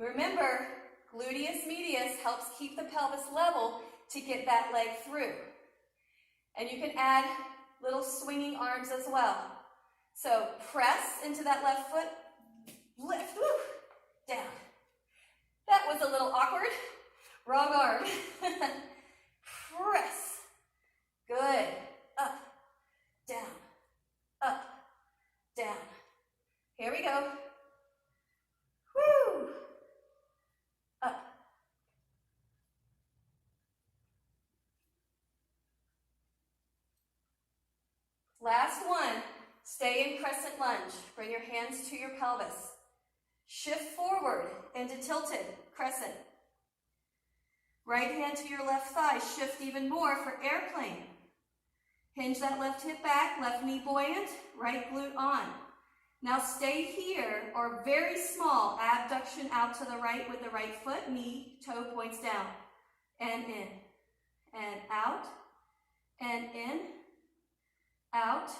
Remember, Gluteus Medius helps keep the pelvis level to get that leg through. And you can add little swinging arms as well. So press into that left foot, lift, woo, down. That was a little awkward. Wrong arm. Press. Good. Up, down, up, down. Here we go. Woo. Up. Last one. Stay in crescent lunge. Bring your hands to your pelvis. Shift forward into tilted crescent. Right hand to your left thigh. Shift even more for airplane. Hinge that left hip back, left knee buoyant, right glute on. Now stay here, or very small abduction out to the right with the right foot, knee, toe points down, and in, and out, and in, out,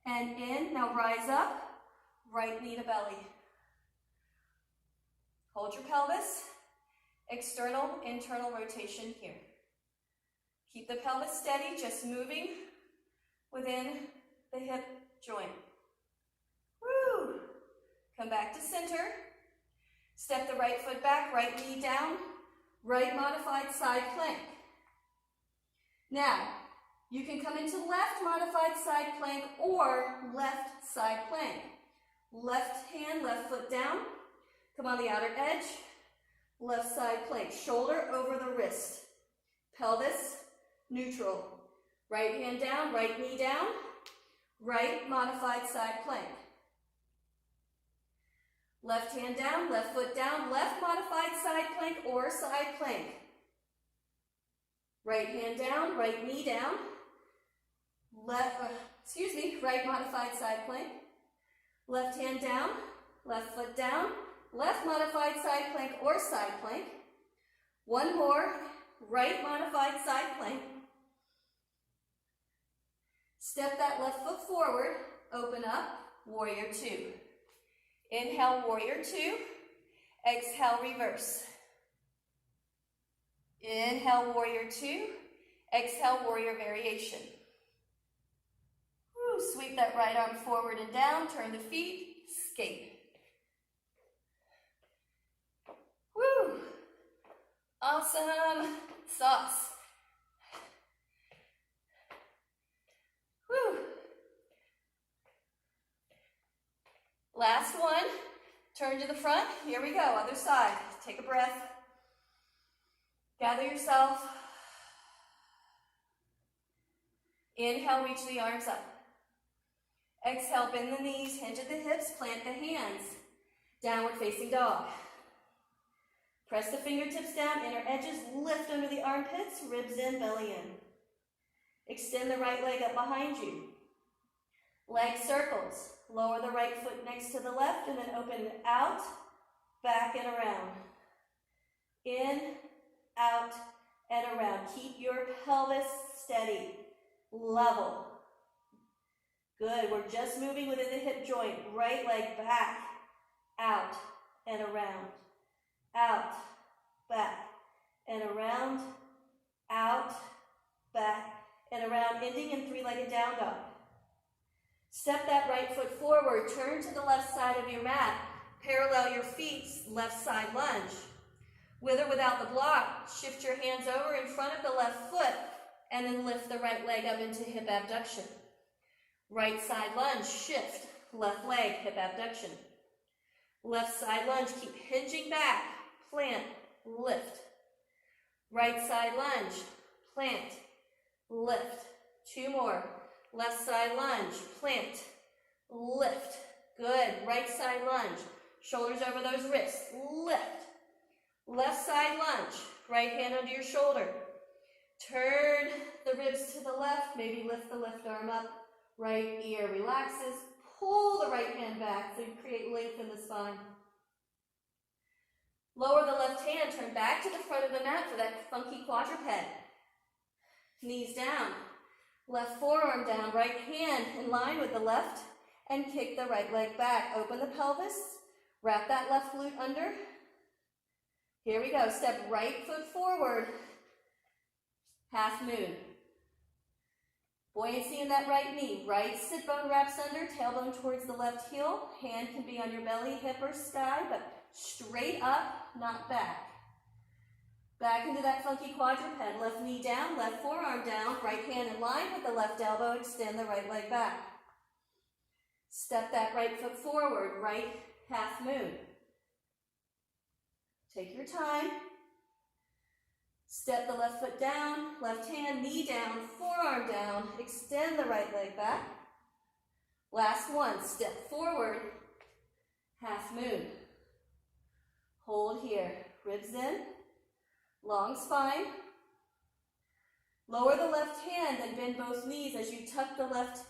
and in. Now rise up, right knee to belly. Hold your pelvis, external, internal rotation here. Keep the pelvis steady, just moving within the hip joint. Woo! Come back to center. Step the right foot back, right knee down, right modified side plank. Now, you can come into left modified side plank or left side plank. Left hand, left foot down. Come on the outer edge. Left side plank. Shoulder over the wrist. Pelvis, neutral. Right hand down, right knee down. Right modified side plank. Left hand down, left foot down, left modified side plank or side plank. Right hand down, right knee down. Right modified side plank. Left hand down, left foot down, left modified side plank or side plank. One more, right modified side plank. Step that left foot forward, open up, warrior two. Inhale, warrior two. Exhale, reverse. Inhale, warrior two. Exhale, warrior variation. Woo, sweep that right arm forward and down, turn the feet, skate. Woo! Awesome sauce. Woo! Last one. Turn to the front. Here we go. Other side. Take a breath. Gather yourself. Inhale, reach the arms up. Exhale, bend the knees, hinge at the hips, plant the hands. Downward facing dog. Press the fingertips down, inner edges, lift under the armpits, ribs in, belly in. Extend the right leg up behind you. Leg circles. Lower the right foot next to the left and then open it out, back and around. In, out, and around. Keep your pelvis steady, level. Good, we're just moving within the hip joint. Right leg back, out, and around. Out, back, and around. Out, back, and around. Ending in three-legged down dog. Step that right foot forward, turn to the left side of your mat, parallel your feet, left side lunge. With or without the block, shift your hands over in front of the left foot and then lift the right leg up into hip abduction. Right side lunge, shift, left leg, hip abduction. Left side lunge, keep hinging back, plant, lift. Right side lunge, plant, lift. Two more. Left side lunge, plant, lift. Good. Right side lunge. Shoulders over those wrists. Lift. Left side lunge. Right hand under your shoulder. Turn the ribs to the left. Maybe lift the left arm up. Right ear relaxes. Pull the right hand back so you create length in the spine. Lower the left hand. Turn back to the front of the mat for that funky quadruped. Knees down. Left forearm down, right hand in line with the left, and kick the right leg back. Open the pelvis, wrap that left glute under. Here we go, step right foot forward, half moon. Buoyancy in that right knee, right sit bone wraps under, tailbone towards the left heel. Hand can be on your belly, hip, or sky, but straight up, not back. Back into that funky quadruped. Left knee down, left forearm down, right hand in line with the left elbow, extend the right leg back. Step that right foot forward, right half moon. Take your time. Step the left foot down, left hand, knee down, forearm down, extend the right leg back. Last one, step forward, half moon. Hold here, ribs in. Long spine. Lower the left hand and bend both knees as you tuck the left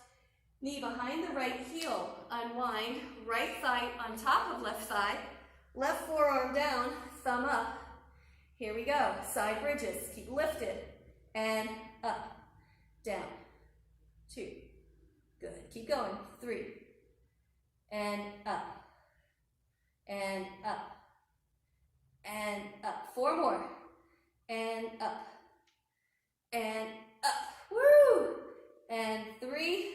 Knee behind the right heel, unwind, right thigh on top of left thigh, left forearm down, thumb up. Here we go, side bridges, keep lifted, and up, down, 2, good, keep going, 3, and up, and up, and up, 4 more, and up, woo, and 3,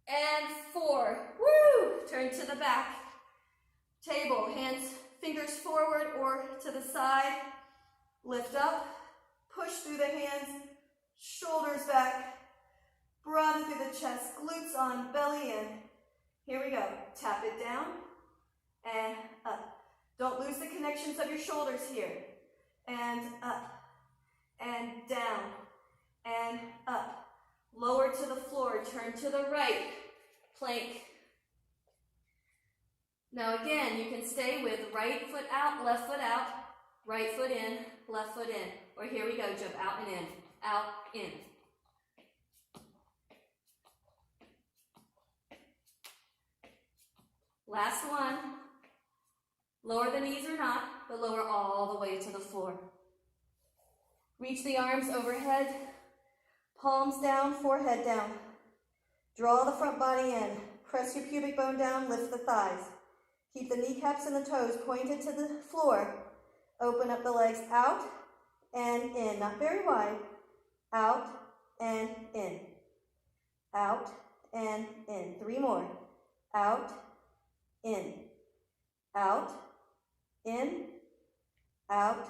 and 4, woo, turn to the back, table, hands, fingers forward or to the side, lift up, push through the hands, shoulders back, broaden through the chest, glutes on, belly in. Here we go, tap it down and up. Don't lose the connections of your shoulders here. And up, and down, and up. Lower to the floor, turn to the right, plank. Now again, you can stay with right foot out, right foot in, left foot in. Or here we go, jump out and in, out, in. Last one. Lower the knees or not, but lower all the way to the floor. Reach the arms overhead, palms down, forehead down. Draw the front body in. Press your pubic bone down, lift the thighs. Keep the kneecaps and the toes pointed to the floor. Open up the legs out and in, not very wide. Out and in. Out and in. 3 more. Out, in. Out, in, out,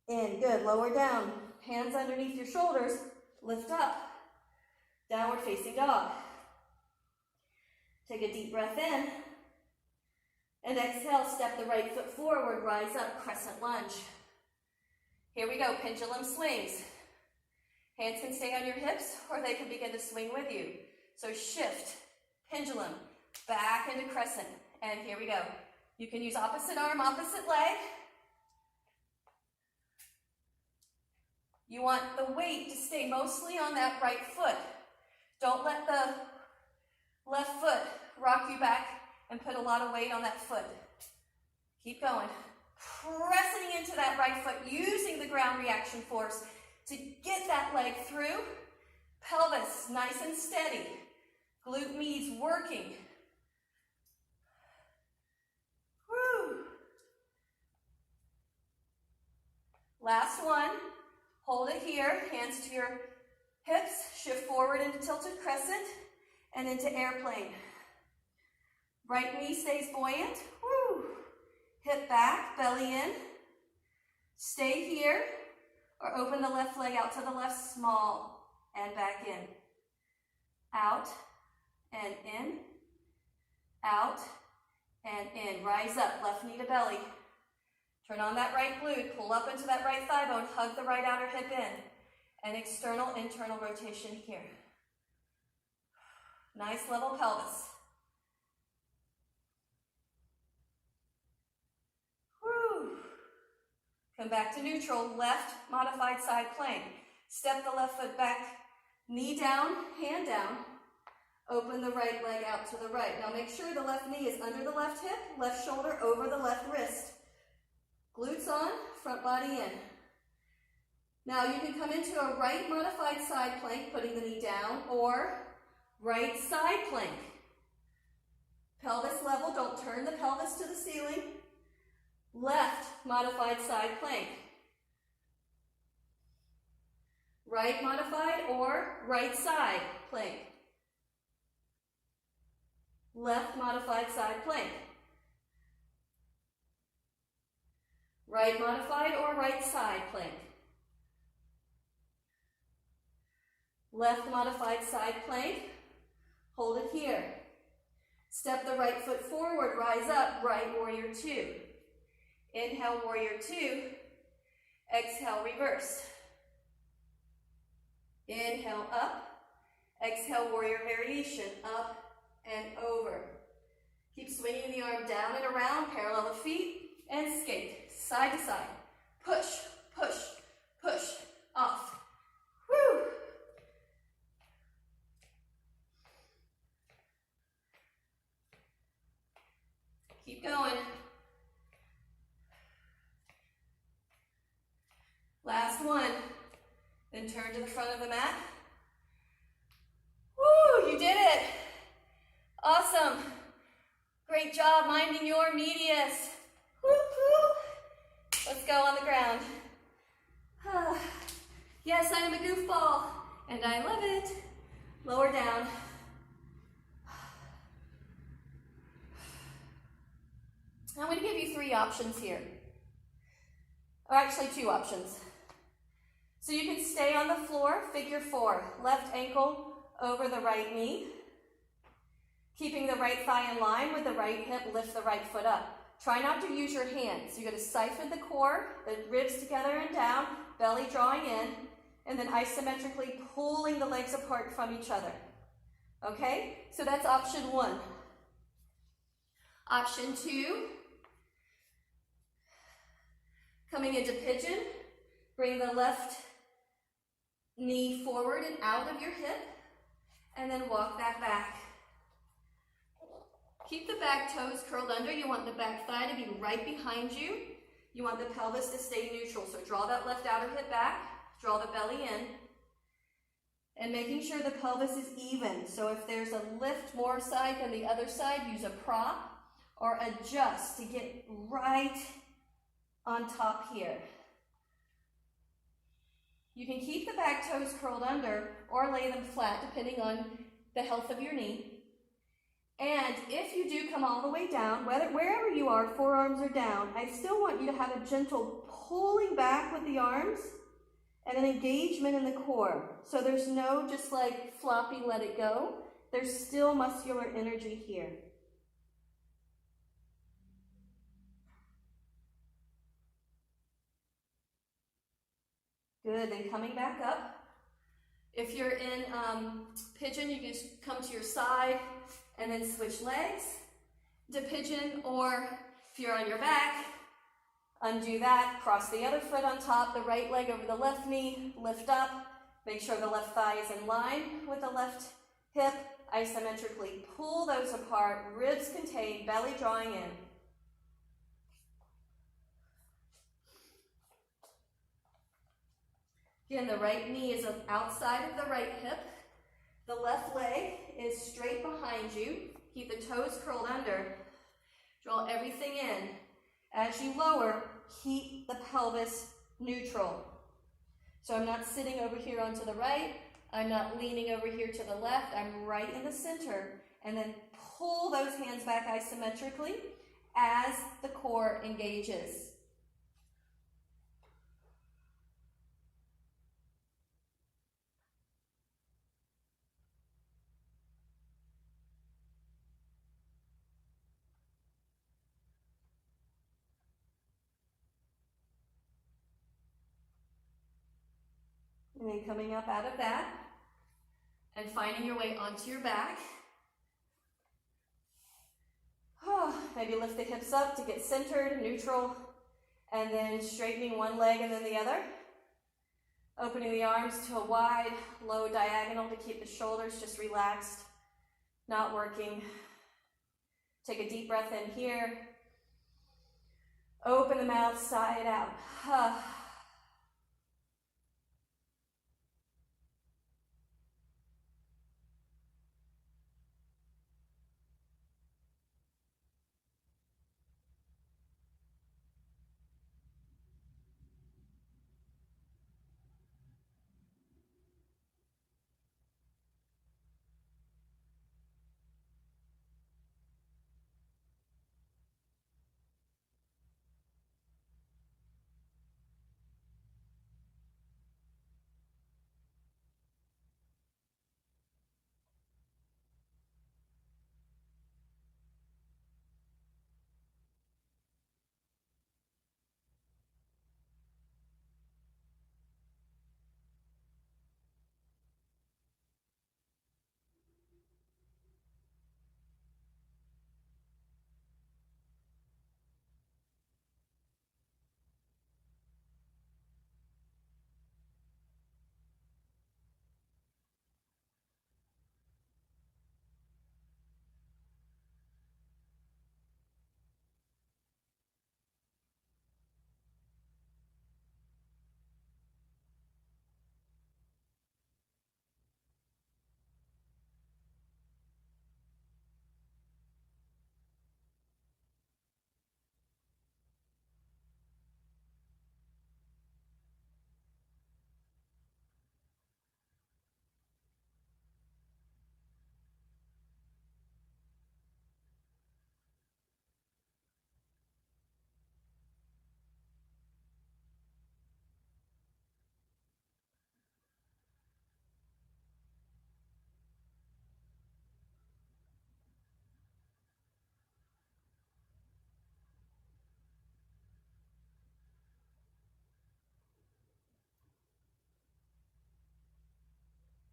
in. Good. Lower down. Hands underneath your shoulders. Lift up. Downward facing dog. Take a deep breath in. And exhale, step the right foot forward, rise up, crescent lunge. Here we go, pendulum swings. Hands can stay on your hips or they can begin to swing with you. So shift, pendulum, back into crescent. And here we go. You can use opposite arm, opposite leg. You want the weight to stay mostly on that right foot. Don't let the left foot rock you back and put a lot of weight on that foot. Keep going. Pressing into that right foot, using the ground reaction force to get that leg through. Pelvis nice and steady. Glute medius working. Woo. Last one. Hold it here, hands to your hips, shift forward into tilted crescent and into airplane. Right knee stays buoyant. Woo. Hip back, belly in. Stay here or open the left leg out to the left, small, and back in. Out and in. Out and in. Rise up, left knee to belly. Turn on that right glute, pull up into that right thigh bone, hug the right outer hip in. And external, internal rotation here. Nice level pelvis. Whew. Come back to neutral, left modified side plank. Step the left foot back, knee down, hand down. Open the right leg out to the right. Now make sure the left knee is under the left hip, left shoulder over the left wrist. Glutes on, front body in. Now you can come into a right modified side plank, putting the knee down, or right side plank. Pelvis level, don't turn the pelvis to the ceiling. Left modified side plank. Right modified or right side plank. Left modified side plank. Right modified or right side plank. Left modified side plank. Hold it here. Step the right foot forward, rise up, right warrior 2. Inhale, warrior 2. Exhale, reverse. Inhale, up. Exhale, warrior variation, up and over. Keep swinging the arm down and around, parallel the feet, and skate, side to side. Push, push, push, off. Woo! and turn to the front of the mat. Woo, you did it. Awesome. Great job minding your medius. Woo, woo. Let's go on the ground. Yes, I am a goofball, and I love it. Lower down. I'm going to give you 3 options here. Or actually 2 options. So you can stay on the floor, figure 4. Left ankle over the right knee. Keeping the right thigh in line with the right hip, lift the right foot up. Try not to use your hands. You're going to siphon the core, the ribs together and down, belly drawing in, and then isometrically pulling the legs apart from each other. Okay? So that's option 1. Option 2, coming into pigeon, bring the left knee forward and out of your hip, and then walk that back. Keep the back toes curled under. You want the back thigh to be right behind you. You want the pelvis to stay neutral. So draw that left outer hip back, draw the belly in, and making sure the pelvis is even. So if there's a lift more side than the other side, use a prop or adjust to get right on top here. You can keep the back toes curled under or lay them flat depending on the health of your knee. And if you do come all the way down, wherever you are, forearms are down, I still want you to have a gentle pulling back with the arms and an engagement in the core. So there's no just like floppy, let it go. There's still muscular energy here. Good, then coming back up. If you're in pigeon, you can just come to your side and then switch legs to pigeon, or if you're on your back, undo that, cross the other foot on top, the right leg over the left knee, lift up, make sure the left thigh is in line with the left hip, isometrically pull those apart, ribs contained, belly drawing in. Again, the right knee is outside of the right hip. The left leg is straight behind you. Keep the toes curled under. Draw everything in. As you lower, keep the pelvis neutral. So I'm not sitting over here onto the right. I'm not leaning over here to the left. I'm right in the center. And then pull those hands back isometrically as the core engages. And then coming up out of that and finding your way onto your back. Maybe lift the hips up to get centered, neutral, and then straightening one leg and then the other. Opening the arms to a wide, low diagonal to keep the shoulders just relaxed, not working. Take a deep breath in here. Open the mouth, sigh it out.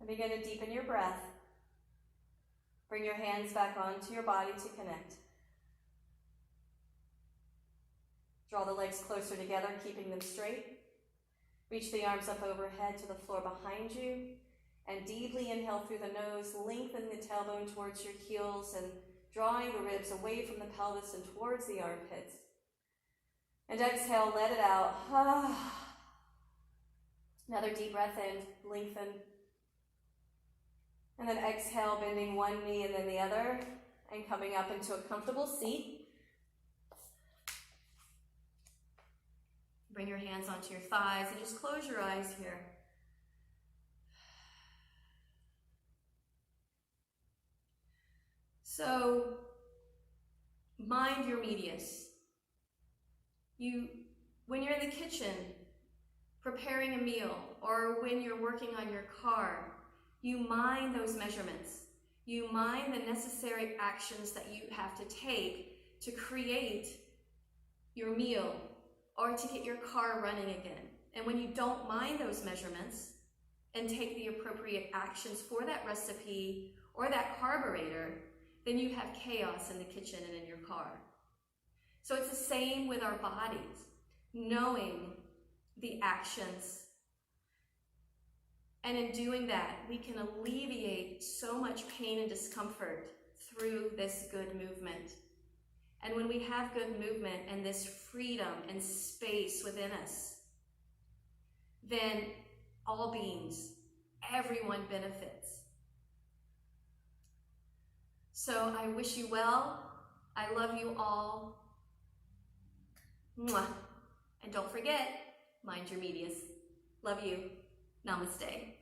And begin to deepen your breath. Bring your hands back onto your body to connect. Draw the legs closer together, keeping them straight. Reach the arms up overhead to the floor behind you. And deeply inhale through the nose, lengthen the tailbone towards your heels and drawing the ribs away from the pelvis and towards the armpits. And exhale, let it out. Another deep breath in, lengthen. And then exhale, bending one knee and then the other, and coming up into a comfortable seat. Bring your hands onto your thighs and just close your eyes here. So, mind your medius. When you're in the kitchen, preparing a meal, or when you're working on your car, you mind those measurements. You mind the necessary actions that you have to take to create your meal or to get your car running again. And when you don't mind those measurements and take the appropriate actions for that recipe or that carburetor, then you have chaos in the kitchen and in your car. So it's the same with our bodies, knowing the actions. And in doing that, we can alleviate so much pain and discomfort through this good movement. And when we have good movement and this freedom and space within us, then all beings, everyone benefits. So I wish you well. I love you all. Mwah. And don't forget, mind your medius. Love you. Namaste.